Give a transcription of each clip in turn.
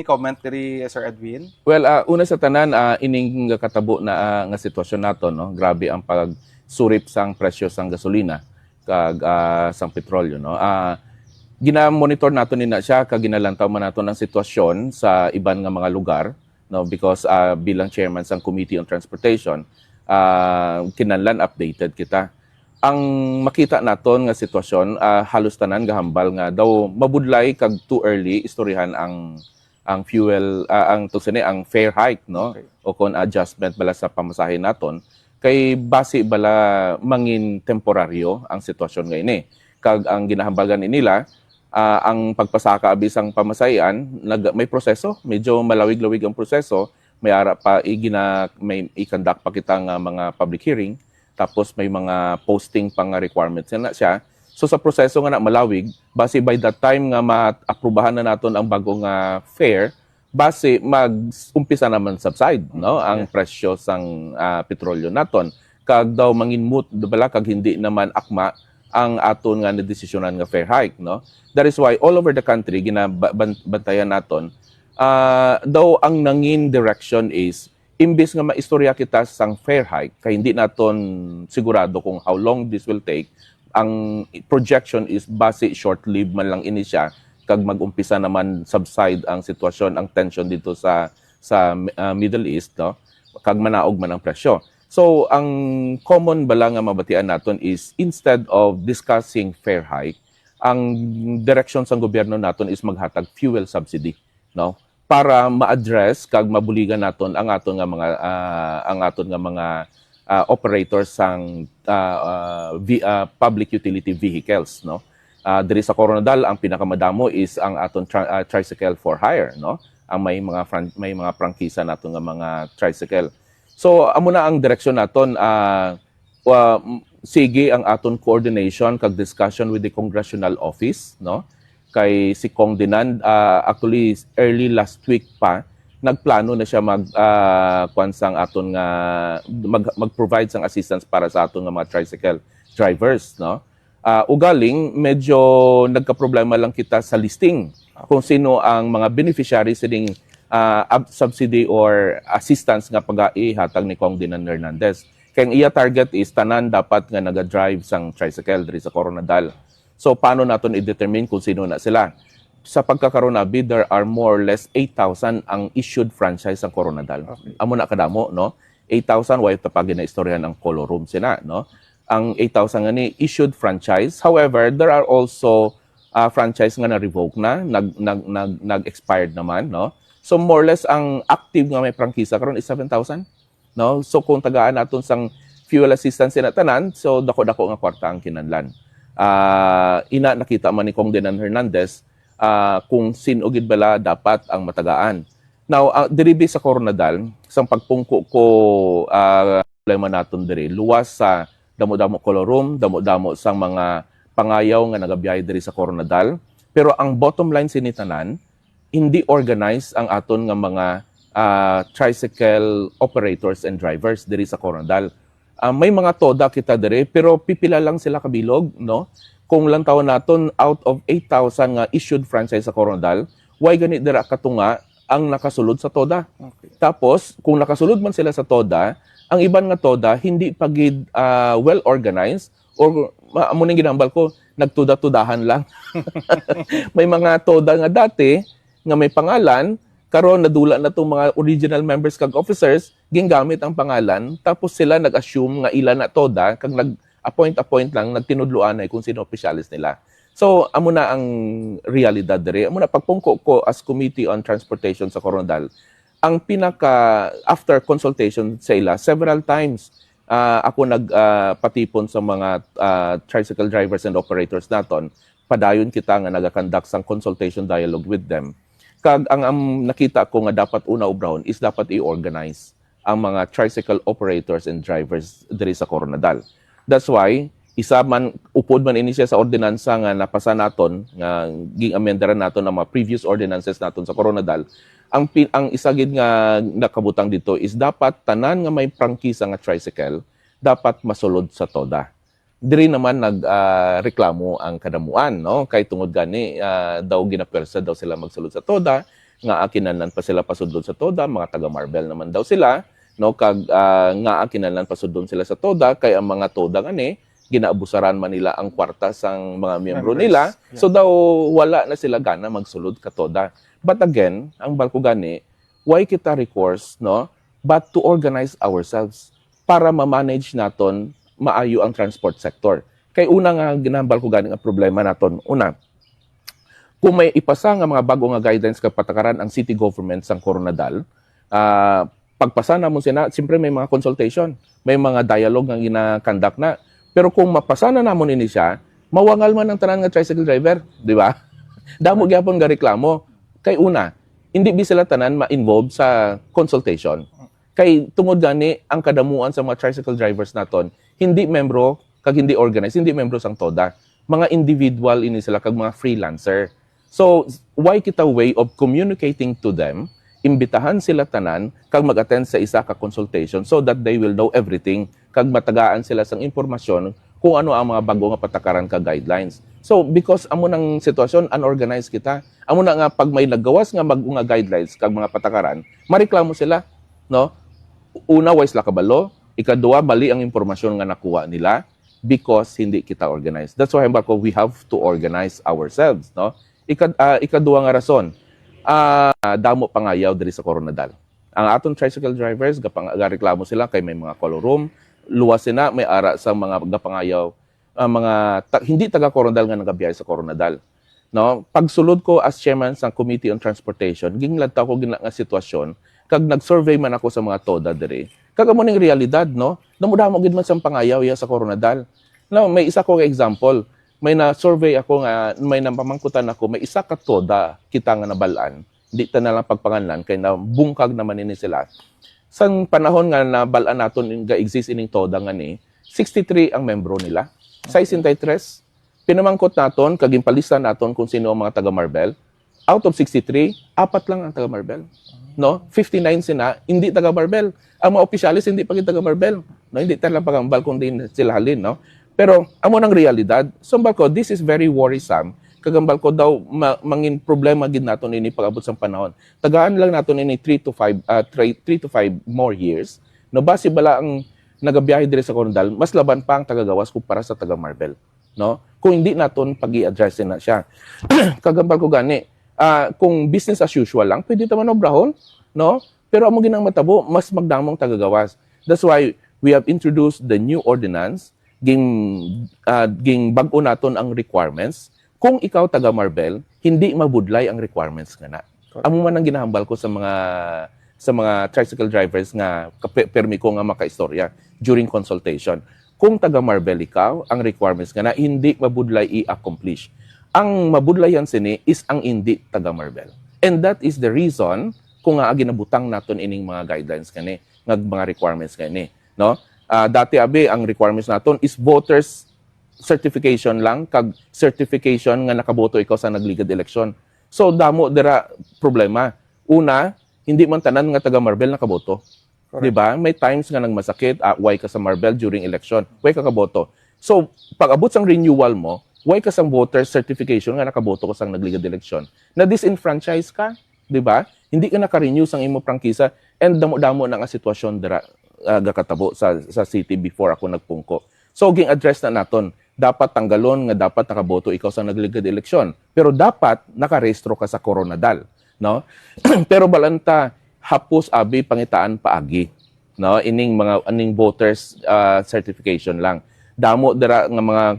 Comment diri Sir Edwin? Well, una sa tanan, ining katabo na nga sitwasyon nato, no. Grabe ang pagsurip sang presyo sang gasolina kag sang petrolyo, no. Gina-monitor nato nina siya kag ginalantaw man nato ang sitwasyon sa iban nga mga lugar, no, because bilang chairman sang Committee on Transportation, kinahanglan updated kita. Ang makita naton nga sitwasyon, halos tanan gahambal nga daw mabudlay kag too early istoryahan ang fuel ang tugsini ang fare hike, no, Okay. o kon adjustment bala sa pamasahe naton kay base bala mangin temporaryo ang sitwasyon ngayon kag ang ginahambagan nila ang pagpasaka abis ang pamasahian may proseso, medyo malawig-lawig ang proseso, may ara pa may i-conduct pa kita nga mga public hearing, tapos may mga posting pang requirements na siya. So sa proseso nga na malawig, base by that time nga maaprubahan na naton ang bagong fare, base mag-umpisa naman subside, no, ang presyo sang petrolyo naton. Kag daw manginmut bala kag hindi naman akma ang aton nga nadesisyonan nga fare hike, no. That is why all over the country ginabantayan naton daw ang nangin direction is imbis nga maistorya kita sang fare hike kay hindi naton sigurado kung how long this will take. Ang projection is base short-lived man lang ini siya kag mag-umpisa naman subside ang sitwasyon, ang tension dito sa Middle East, no, kag manaog man ang presyo. So ang common bala nga mabatian naton is instead of discussing fare hike, ang direction sa gobyerno naton is maghatag fuel subsidy, no, para ma-address kag mabuligan naton ang aton nga mga operators sang public utility vehicles, no. Diri sa Coronadal ang pinakamadamo is ang aton tricycle for hire, no. Ang may mga prangkisa naton nga mga tricycle. So amo na ang direksyon naton, sige ang aton coordination kag discussion with the congressional office, no. Kay si Kong Dinan actually early last week pa nagplano na siya sang aton nga mag-provide sang assistance para sa aton nga mga tricycle drivers, no. Ugaling medyo nagka-problema lang kita sa listing kung sino ang mga beneficiaries sining subsidy or assistance nga pag-ihatag ni Kong Dinan Hernandez. Kaya ang iya target is tanan dapat nga naga-drive sang tricycle diri sa Coronadal. So paano naton i-determine kung sino na sila? Sa pagkakaroon na bid, there are more or less 8,000 ang issued franchise sa Coronadal. Okay. Amo na kadamo, no? 8,000 way tapagin na istoryahan ng color room sina, no? Ang 8,000 nga ni issued franchise. However, there are also franchise nga na-revoke na, nag-expired naman, no? So more or less ang active nga may prangkisa karon is 7,000, no? So kung tagaan naton sang fuel assistance na tanan, so dako-dako nga kwarta ang kinahanglan. Ina nakita man ni Kong Dinan Hernandez kung sinugid bala dapat ang matagaan. Now, diribi sa Coronadal, sang pagpungko ko problema naton diri, luwas sa damo-damo kolorum, damo-damo sang mga pangayaw nga nagabiyahe diri sa Coronadal. Pero ang bottom line sinitanan, hindi organized ang aton nga mga tricycle operators and drivers diri sa Coronadal. May mga toda kita diri, pero pipila lang sila kabilog, no? Kung lang taon naton out of 8,000 nga issued franchise sa Coronadal, why gani dira katunga ang nakasulod sa toda. Okay. Tapos kung nakasulod man sila sa toda, ang iban nga toda hindi pagid well organized or amo ning ginambal ko nagtuda-tudahan lang. May mga toda nga dati nga may pangalan, karon nadula na tong mga original members kag officers gingamit ang pangalan, tapos sila nag-assume nga ila na toda kag appoint lang, nagtinudluan ay kung sino opisyalis nila. So, amo na ang realidad diri. Amo na pagpungko ko as Committee on Transportation sa Coronadal. Ang after consultation sa ila, several times, ako nagpatipon sa mga tricycle drivers and operators naton. Padayon kita nga nagakandak sang consultation dialogue with them. Kag ang nakita ko nga dapat una ubrahon is dapat i-organize ang mga tricycle operators and drivers diri sa Coronadal. That's why isa man upod man ini siya sa ordinansa nga napasa naton nga ging-amendaran naton ang mga previous ordinances naton sa Coronadal. Ang isa gid nga nakabutang dito is dapat tanan nga may prangkisa nga tricycle dapat masulod sa toda. Diri naman nagreklamo ang kadamuan, no? Kay tungod gani daw ginapwersa daw sila magsulod sa toda nga kinahanglan pa sila pasudlon sa toda, mga taga Marbel naman daw sila, no, kag nga kinahanglan pasudlon sila sa toda kay ang mga toda ngani ginaabusaran man nila ang kwarta sang mga miyembro Members, nila. yeah. So daw wala na sila gana magsulod ka toda. But again, ang balko gani, why kita recourse, no? But to organize ourselves para ma-manage naton maayo ang transport sector. Kay una nga ginahambal ko gani ang problema naton. Una, kung may ipasa nga mga bago nga guidelines kag patakaran ang city government sang Coronadal, pagpasa na mo sina, siyempre may mga consultation, may mga dialogue nga gina-conduct na. Pero kung mapasa na namon ini siya, mawangal man ang tanan nga tricycle driver, di ba? Damo gyapon nga reklamo. Kay una, hindi bi sila tanan ma-involve sa consultation. Kay tungod gani ang kadamuan sa mga tricycle drivers naton, hindi membro kag hindi organized, hindi membro sang TODA. Mga individual ini sila kag mga freelancer. So, why kita way of communicating to them, imbitahan sila tanan kag mag-attend sa isa ka consultation so that they will know everything kag matagaan sila sang impormasyon kung ano ang mga bago nga patakaran ka guidelines. So, because amo nang sitwasyon, unorganized kita. Amo na nga pag may naggawas nga nga guidelines kag mga patakaran, mareklamo sila, no? Una, wise la kabalo. Ikaduwa, mali ang impormasyon nga nakuha nila because hindi kita organized. That's why we have to organize ourselves, no? Ikaduwa nga rason, damo pangayaw diri sa Coronadal. Ang aton tricycle drivers, gareklamo sila kay may mga kolorum, luwas sina, may ara sa mga gapangayaw, hindi taga Coronadal nga nagabiyahe sa Coronadal. No? Pagsulod ko as chairman sa Committee on Transportation, ginladtaw ko nga sitwasyon, kag nag-survey man ako sa mga TODA diri. Kag amo ning realidad, no? Namudamo gid man sang pangayaw ya sa Coronadal. No, may isa ko example. May na-survey ako nga, may napamangkutan ako, may isa ka TODA kita nga nabalaan. Di ta na lang pagpanganlan kay na bungkag naman ini sila. Sang panahon nga nabalaan naton nga exist ining TODA nga ni, 63 ang membro nila. Sa 63, pinamangkot naton kag impalista naton kung sino ang mga taga Marbel. Out of 63, 4 lang ang taga Marbel. No? 59 sina hindi taga Marbel. Ang mga opisyalis hindi pa taga Marbel. No, hindi talang pagambal kung din sila halin, no? Pero amo nang realidad. So ko, this is very worrisome. Kagambal ko daw mangin problema gid naton ini pag-abot sa panahon. Tagaan lang naton ini 3 to 5 more years. No, base bala ang nagabiyahe diri sa Coronadal, mas laban pa ang tagagawas kumpara sa taga Marbel, no? Kung hindi naton pag-i-address na siya. Kagambal ko gani, kung business as usual lang, pwede ta manobrahon, no? Pero amo ginang matabo, mas magdamong tagagawas. That's why we have introduced the new ordinance, ging bag-o naton ang requirements. Kung ikaw taga Marbel, hindi mabudlay ang requirements nga na. Amo man ang ginahambal ko sa mga tricycle drivers nga permi ko nga makaistorya during consultation. Kung taga Marbel ikaw, ang requirements nga na hindi mabudlay i-accomplish. Ang mabudlayan sini is ang hindi taga Marbel. And that is the reason kung nga ginabutang naton ining mga guidelines kani, nga mga requirements kani, no? Dati abi ang requirements naton is voters certification lang kag certification nga nakaboto ikaw sa nagligad election. So damo dira problema. Una, hindi man tanan nga taga Marbel nakaboto. Di ba? May times nga nang masakit, why ka sa Marbel during election, why ka kaboto. So pag abot sang renewal mo, why ka sang voter certification nga nakaboto ka sang nagligad election. Na disenfranchise ka, di ba? Hindi ka naka-renew sang imo prangkisa and damo-damo na nga sitwasyon dira gakatabo sa city before ako nagpungko. So, ging-address na naton, dapat tanggalon nga dapat nakaboto ikaw sa nagligad eleksyon. Pero dapat nakarehistro ka sa Coronadal, no? Pero balanta hapos abi pangitaan paagi, no? Ining voters certification lang. Damo dira nga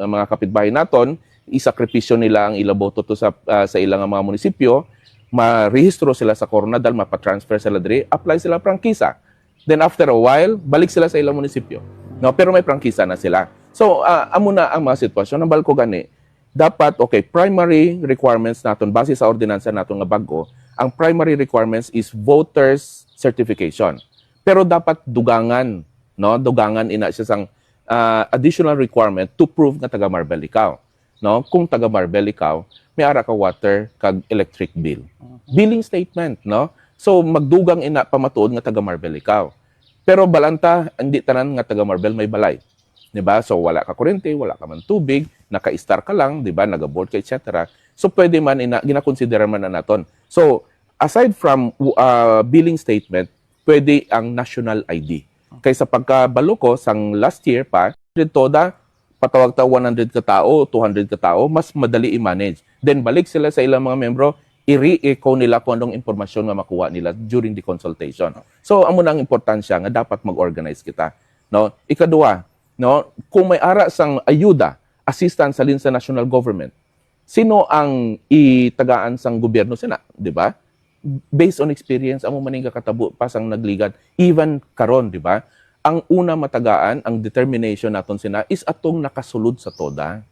mga kapitbahay naton, isakripisyo nila ang ilaboto to sa ilang mga munisipyo, marehistro sila sa Coronadal, mapatransfer sila diri, apply sila prangkisa. Then after a while, balik sila sa ilang munisipyo. No, pero may prangkisa na sila. So, amo na ang mga sitwasyon ng balko gani. Dapat, primary requirements naton base sa ordinansa naton nga bago, ang primary requirements is voters certification. Pero dapat dugangan, no? Dugangan ina siya sang additional requirement to prove nga taga Marbel ikaw. No? Kung taga Marbel ikaw, may ara ka water kag electric bill. Billing statement, no? So magdugang ina pamatuod nga taga Marbel ikaw. Pero balanta hindi tanan nga taga Marbel may balay. 'Di ba? So wala ka kuryente, wala ka man tubig, naka-star ka lang, 'di ba? Naga-board ka etc. So pwede man ina ginakonsidera man na naton. So aside from billing statement, pwede ang national ID. Kaysa pagkabalo ko sang last year pa, toda patawag ta 100 ka tao, 200 ka tao, mas madali i-manage. Then balik sila sa ilang mga membro, i-re-echo nila kung anong impormasyon nga makuha nila during the consultation. So amo na ang importansya nga dapat mag-organize kita. No? Ikadua, no, kung may ara sang ayuda, assistance salin sa national government, sino ang itagaan sang gobyerno sina, di ba? Based on experience, amo maning kakatabo pasang nagligan even karon, di ba? Ang una matagaan, ang determination naton sina is atong nakasulod sa toda,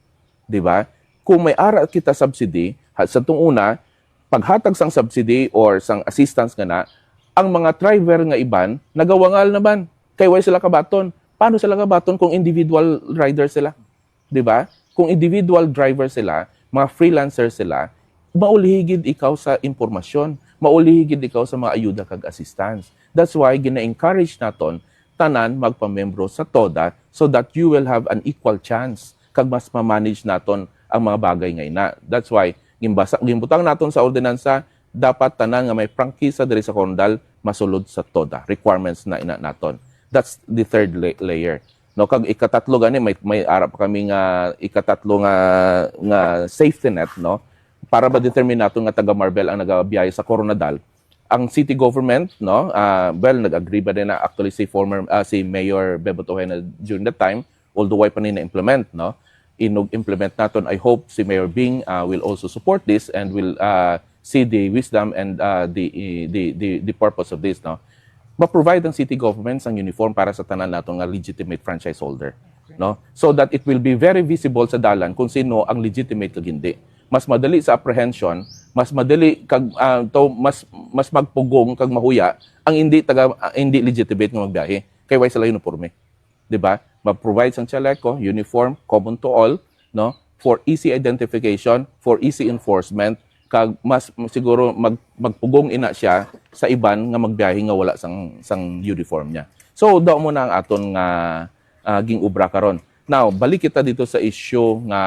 di ba? Kung may ara kita subsidy, sa tong una, paghatag sang subsidy or sang assistance nga na, ang mga driver nga iban nagawangal naman. Kay way sila kabaton. Paano sila kabaton kung individual rider sila? 'Di ba? Kung individual driver sila, mga freelancer sila, maulihigid ikaw sa impormasyon, maulihigid ikaw sa mga ayuda kag assistance. That's why gina-encourage naton tanan magpamembro sa TODA so that you will have an equal chance kag mas ma-manage naton ang mga bagay ngay na. That's why gimbutang naton sa ordinansa dapat tanan nga may prangkisa diri sa Coronadal masulod sa TODA requirements na ina naton. That's the third layer. No, kag ikatatlo gani may ara pa kami nga ikatatlo nga safety net, no, para ba determine naton nga taga Marbel ang nagabiyahe sa Coronadal. Ang city government, no, well, nag-agree ba din na actually si Mayor Bebot Ojeda during that time, although why pa na implement, no, implement naton. I hope si Mayor Bing will also support this and will see the wisdom and the purpose of this, no. Ma-provide ang city governments ang uniform para sa tanan naton nga legitimate franchise holder, no, so that it will be very visible sa dalan kung sino ang legitimate kag hindi. Mas madali sa apprehension, mas madali kag mas magpugong kag mahuya ang hindi legitimate nga magbiyahe kay way sila uniforme, di ba? Ma-provide sang chaleco, uniform, common to all, no, for easy identification, for easy enforcement, kag mas siguro magpugong ina siya sa iban nga magbiyahe nga wala sang uniform niya. So daw mo na ang aton nga ging ubra karon. Now, balik kita dito sa issue nga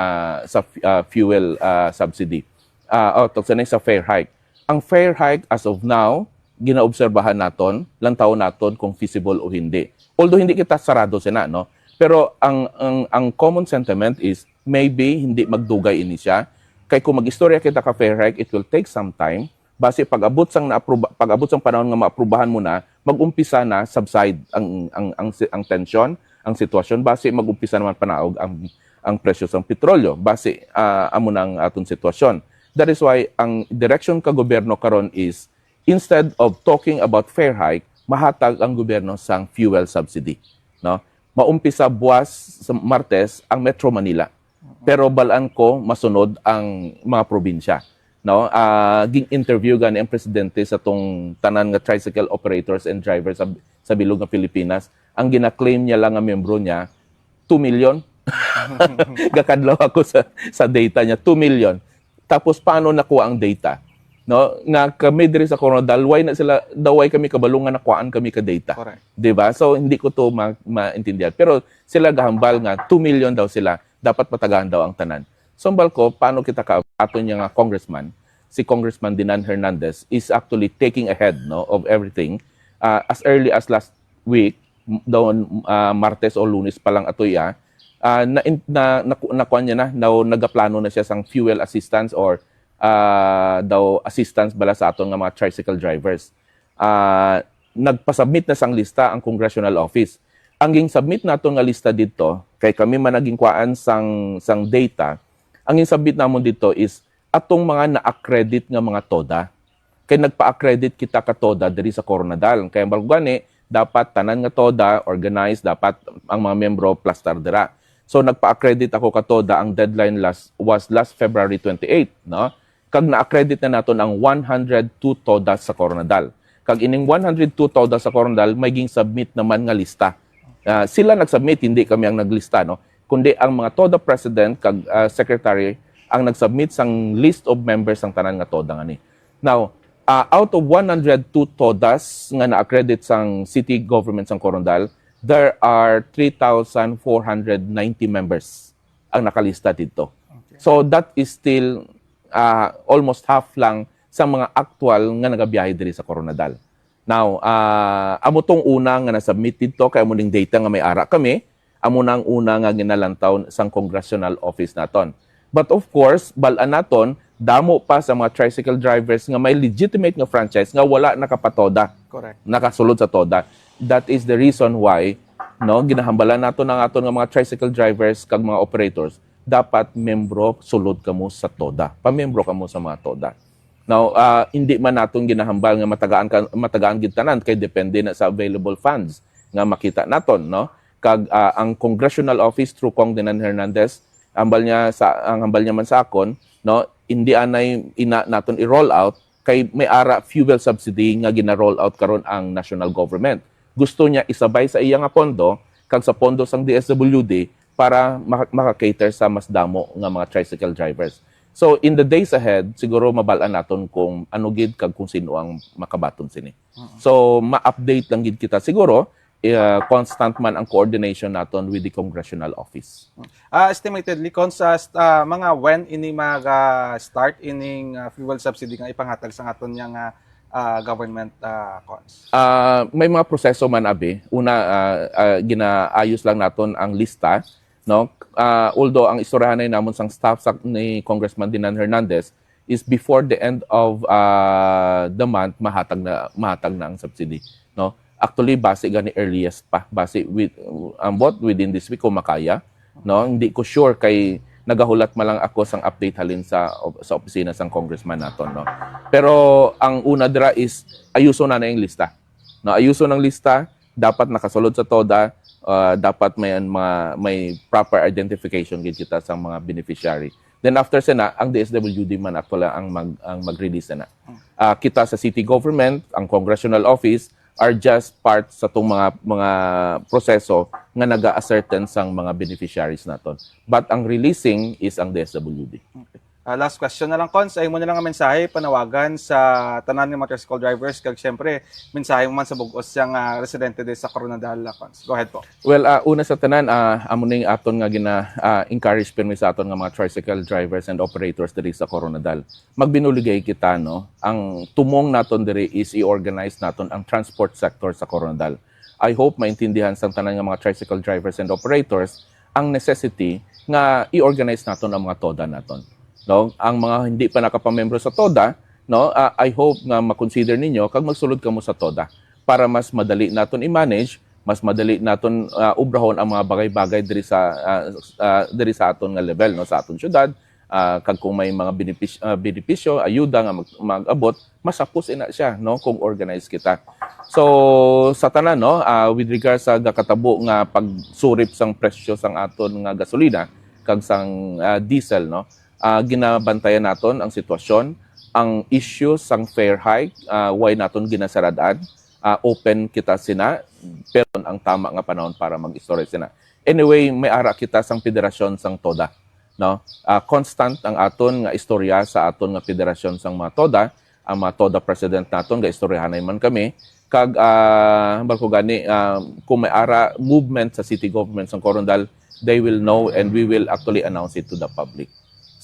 sa fuel subsidy. Sa fare hike. Ang fare hike as of now, ginaobserbahan naton, lantaw naton kung feasible o hindi. Although hindi kita sarado sina, no? Pero ang common sentiment is maybe hindi magdugay ini siya. Kay kung mag-istorya kita ka fare hike, it will take some time. Base pag-abot sang panahon nga maaprubahan mo na, mag-umpisa na subside ang tension, ang sitwasyon, base mag-umpisa naman panaog ang presyo ng petrolyo, base amo nang aton sitwasyon. That is why ang direction ka gobyerno karon is instead of talking about fare hike, mahatag ang gobyerno sang fuel subsidy, no? Maumpisa buwas sa Martes ang Metro Manila. Pero balaan ko masunod ang mga probinsya, no? Ging interview gani ang presidente sa tong tanan nga tricycle operators and drivers sa bilog ng Pilipinas. Ang gina-claim niya lang ang membro niya 2 million. Gakadlaw ako sa data niya 2 million. Tapos paano nakuha ang data? No, nga kami diri sa Coronadal, daway kami kabalungan nakuhaan kami ka data. Correct. 'Di ba? So hindi ko to maintindihan. Pero sila gahambal nga 2 million daw sila, dapat patagahan daw ang tanan. So ko paano kita ka aton niya nga congressman, si Congressman Dinan Hernandez is actually taking ahead, no, of everything. As early as last week, daw Martes o Lunes pa lang atoy nakuha niya na nagaplano na siya sang fuel assistance or daw assistance bala sa aton nga mga tricycle drivers. Nagpasubmit na sang lista ang congressional office. Ang ging submit nato nga lista dito, kay kami man naging kuan sang data, ang ging submit namon dito is atong mga na-accredit nga mga TODA. Kay nagpa-accredit kita ka TODA diri sa Coronadal. Kaya balgani dapat tanan nga TODA organized, dapat ang mga membro plastar dira. So nagpa-accredit ako ka TODA, ang deadline was last February 28, no? Kag na-accredit na naton ang 102 TODA sa Coronadal. Kag ining 102 TODA sa Coronadal may ging submit naman nga lista. Sila nag-submit, hindi kami ang naglista, no? Kundi ang mga TODA president kag secretary ang nag-submit sang list of members sang tanan nga TODA ngani. Now, out of 102 TODAs nga na-accredit sang city government sang Coronadal, there are 3,490 members ang nakalista dito. Okay. So that is still almost half lang sa mga actual nga nagabiyahe diri sa Coronadal. Now, amo tong una nga na-submit dito kay amo ning data nga may ara kami, amo nang una nga ginalantaw sang congressional office naton. But of course, balaan naton damo pa sa mga tricycle drivers nga may legitimate nga franchise nga wala nakapatoda, Correct. nakasulod sa toda. That is the reason why ginahambalan nato ng aton nga mga tricycle drivers kag mga operators dapat membro sulod kamo sa toda. Pamembro kamo sa mga toda. Now, hindi man naton ginahambal nga matagaan gid tanan kay depende na sa available funds nga makita naton, no? Kag ang congressional office through Kong Dinan Hernandez, ang hambal niya man sa akon, no? Hindi anay ina naton i-roll out kay may ara fuel subsidy nga gina-roll out karon ang national government. Gusto niya isabay sa iya nga pondo kag sa pondo sang DSWD para maka-cater sa mas damo nga mga tricycle drivers. So in the days ahead, siguro mabalaan naton kung ano gid kag kung sino ang makabaton sini. So ma-update lang gid kita siguro, constant man ang coordination naton with the congressional office. Estimatedly, Cons, mga when ini mag-start ining fuel subsidy nga ipanghatag sa aton nga government, Cons? May mga proseso man abi. Una, ginaayos lang naton ang lista, no? Although ang istoryahan namon sang staff ni Congressman Dinan Hernandez is before the end of the month mahatag na ang subsidy, no? Actually base gani earliest pa, base within this week kung makaya, no? Hindi ko sure kay nagahulat man lang ako sang update halin sa opisina sang congressman naton, no? Pero ang una dira is ayuso na yung lista, no? Ayuso ng lista, dapat nakasulod sa toda, dapat may proper identification gid kita sa mga beneficiary. Then after sana, ang DSWD man actually ang mag-release na. Kita sa city government, ang congressional office are just part sa tong mga proseso nga naga-ascertain sang mga beneficiaries naton. But ang releasing is ang DSWD. Last question na lang, Cons. Ay mo na lang ang mensahe, panawagan sa tanan ng mga tricycle drivers. Kag syempre, mensahe mo man sa bugos yung residente de sa Coronadal, Cons. Go ahead po. Well, una sa tanan, amo ning aton nga encourage permi sa aton nga mga tricycle drivers and operators diri sa Coronadal. Magbinuligay kita, no? Ang tumong naton diri is i-organize naton ang transport sector sa Coronadal. I hope maintindihan sa tanan nga mga tricycle drivers and operators ang necessity nga i-organize naton ang mga toda naton. No, ang mga hindi pa nakapamembro sa TODA, no, I hope nga ma-consider ninyo kag magsulod kamo sa TODA para mas madali naton i-manage, mas madali naton ubrahon ang mga bagay-bagay diri sa aton nga level, no, sa aton syudad, kag kung may mga benepisyo, ayuda nga mag-abot, masapos ina siya, no, kung organize kita. So sa tanan, no, with regards sa gakatabo nga pagsurip sang presyo sang aton nga gasolina kag sang diesel, no, ginabantayan naton ang sitwasyon, ang issue sang fare hike, why naton ginasaradaan, open kita sina, pero ang tama nga panahon para mag-istorya sina. Anyway, may ara kita sang federasyon sang TODA, no? Constant ang aton nga istorya sa aton nga federasyon sang mga TODA, ang mga TODA president naton ga istoryahanay man kami, kag hambal ko gani, kung may ara movement sa city government sang Coronadal, they will know and we will actually announce it to the public.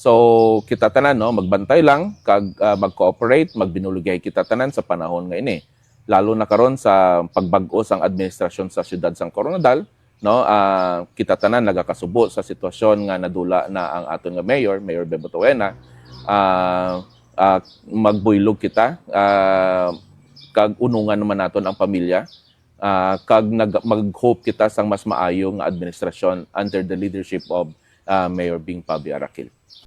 So kita tanan, no, magbantay lang kag mag-cooperate, magbinulugay kita tanan sa panahon nga ini. Lalo na karon sa pagbag-o sang administrasyon sa siyudad sang Coronadal, no, kita tanan nagakasubo sa sitwasyon nga nadula na ang aton nga Mayor Bebo Tawena. Magbuylog kita, kag unungan naman naton ang pamilya, kag mag-hope kita sang mas maayo nga administrasyon under the leadership of Mayor Bing Pabi Arakil.